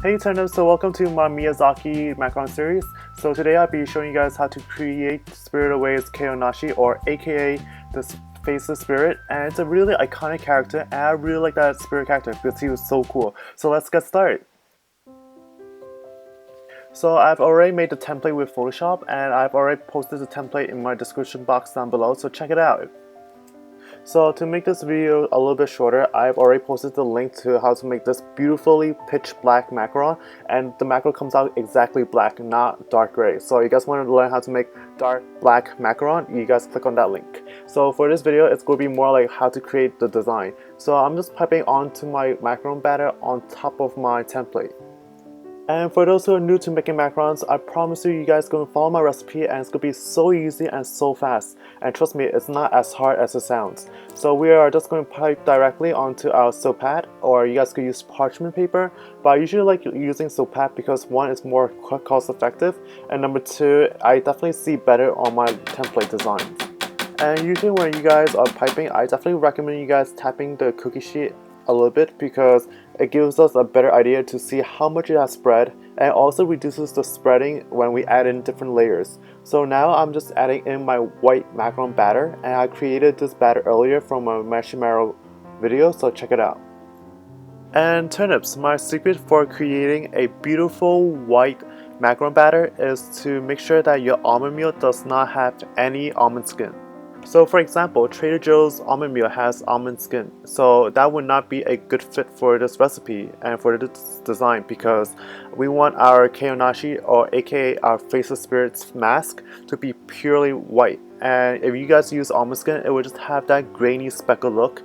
Hey Turnips, so welcome to my Miyazaki Macaron series. So today I'll be showing you guys how to create Spirit Away's Kaonashi, or aka the Faceless Spirit, and it's a really iconic character and I really like that spirit character because he was so cool. So let's get started. So I've already made the template with Photoshop and I've already posted the template in my description box down below, so check it out. So to make this video a little bit shorter, I've already posted the link to how to make this beautifully pitch black macaron, and the macaron comes out exactly black, not dark gray. So if you guys want to learn how to make dark black macaron, you guys click on that link. So for this video, it's going to be more like how to create the design. So I'm just piping onto my macaron batter on top of my template. And for those who are new to making macarons, I promise you guys gonna follow my recipe and it's gonna be so easy and so fast. And trust me, it's not as hard as it sounds. So we are just going to pipe directly onto our soap pad, or you guys could use parchment paper, but I usually like using soap pad because one, is more cost effective, and number two, I definitely see better on my template designs. And usually when you guys are piping, I definitely recommend you guys tapping the cookie sheet a little bit because it gives us a better idea to see how much it has spread, and also reduces the spreading when we add in different layers. So now I'm just adding in my white macaron batter, and I created this batter earlier from a marshmallow video, so check it out. And turnips, my secret for creating a beautiful white macaron batter is to make sure that your almond meal does not have any almond skin. So for example, Trader Joe's almond meal has almond skin, so that would not be a good fit for this recipe and for this design because we want our Kaonashi, or aka our Faceless Spirits mask, to be purely white. And if you guys use almond skin, it will just have that grainy speckled look.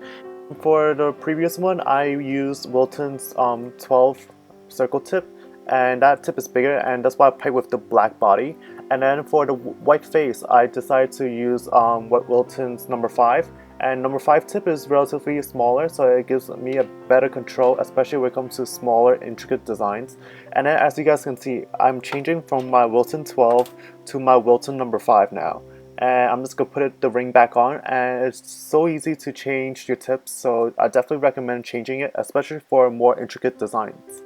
For the previous one, I used Wilton's 12 circle tip, and that tip is bigger, and that's why I pipe with the black body. And then for the white face, I decided to use Wilton's number 5, and number 5 tip is relatively smaller, so it gives me a better control, especially when it comes to smaller intricate designs. And then as you guys can see, I'm changing from my Wilton 12 to my Wilton number 5 now. And I'm just gonna put the ring back on, and it's so easy to change your tips, so I definitely recommend changing it, especially for more intricate designs.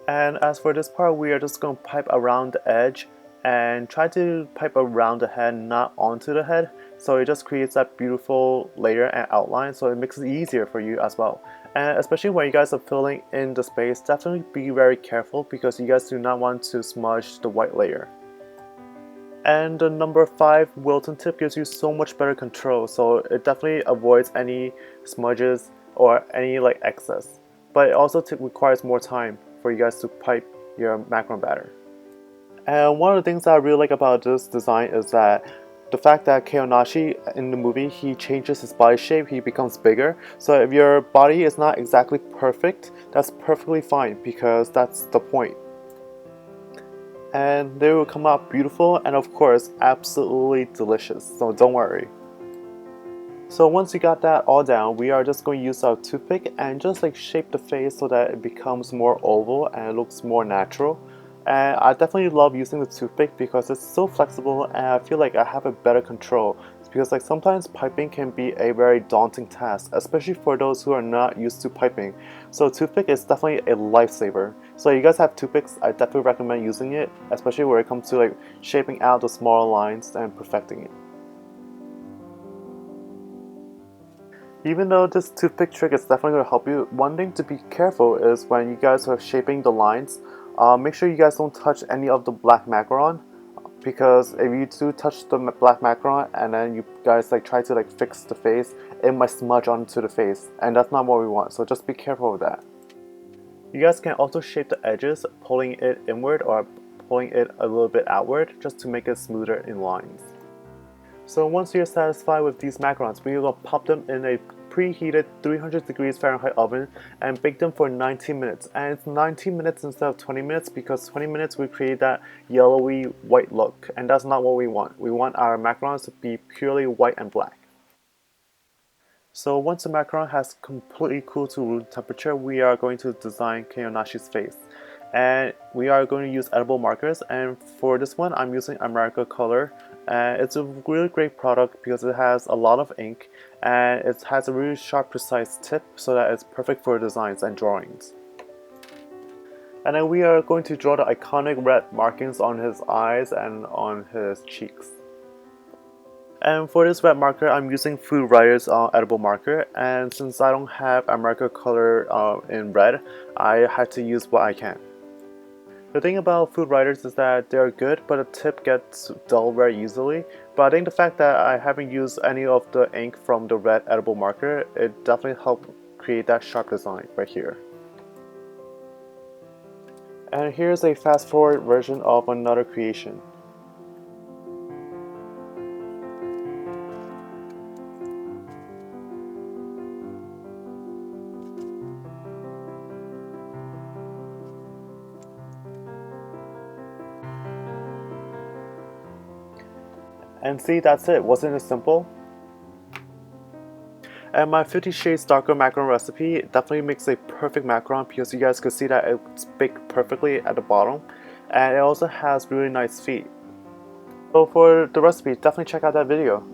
And as for this part, we are just going to pipe around the edge and try to pipe around the head, not onto the head, so it just creates that beautiful layer and outline, so it makes it easier for you as well. And especially when you guys are filling in the space, definitely be very careful because you guys do not want to smudge the white layer. And the number 5 Wilton tip gives you so much better control, so it definitely avoids any smudges or any excess. But it also requires more time for you guys to pipe your macaron batter. And one of the things that I really like about this design is that the fact that Kaonashi in the movie, he changes his body shape, he becomes bigger. So if your body is not exactly perfect, that's perfectly fine because that's the point. And they will come out beautiful and of course absolutely delicious, so don't worry. So once you got that all down, we are just going to use our toothpick and just shape the face so that it becomes more oval and it looks more natural. And I definitely love using the toothpick because it's so flexible and I feel like I have a better control. Because sometimes piping can be a very daunting task, especially for those who are not used to piping. So toothpick is definitely a lifesaver. So if you guys have toothpicks, I definitely recommend using it, especially when it comes to shaping out the smaller lines and perfecting it. Even though this toothpick trick is definitely going to help you, one thing to be careful is when you guys are shaping the lines, make sure you guys don't touch any of the black macaron, because if you do touch the black macaron and then you guys try to fix the face, it might smudge onto the face, and that's not what we want, so just be careful of that. You guys can also shape the edges, pulling it inward or pulling it a little bit outward just to make it smoother in lines. So once you're satisfied with these macarons, we're going to pop them in a preheated 300 degrees Fahrenheit oven and bake them for 19 minutes. And it's 19 minutes instead of 20 minutes because 20 minutes we create that yellowy white look, and that's not what we want. We want our macarons to be purely white and black. So once the macaron has completely cooled to room temperature, we are going to design Kaonashi's face. And we are going to use edible markers, and for this one I'm using America Color. It's a really great product because it has a lot of ink and it has a really sharp, precise tip so that it's perfect for designs and drawings. And then we are going to draw the iconic red markings on his eyes and on his cheeks. And for this red marker, I'm using Food Writer's edible marker, and since I don't have America color in red, I had to use what I can. The thing about Food Writers is that they're good, but the tip gets dull very easily. But I think the fact that I haven't used any of the ink from the red edible marker, it definitely helped create that sharp design right here. And here's a fast forward version of another creation. And see, that's it. Wasn't it simple? And my 50 Shades Darker macaron recipe definitely makes a perfect macaron because you guys could see that it's baked perfectly at the bottom. And it also has really nice feet. So for the recipe, definitely check out that video.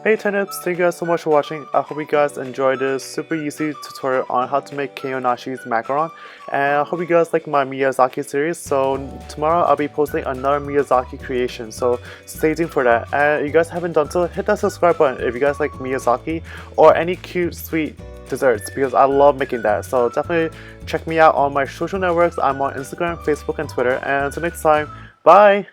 Hey turnips, thank you guys so much for watching. I hope you guys enjoyed this super easy tutorial on how to make Kaonashi's macaron. And I hope you guys like my Miyazaki series. So tomorrow I'll be posting another Miyazaki creation. So stay tuned for that. And if you guys haven't done so, hit that subscribe button if you guys like Miyazaki or any cute sweet desserts because I love making that. So definitely check me out on my social networks. I'm on Instagram, Facebook, and Twitter. And until next time, bye!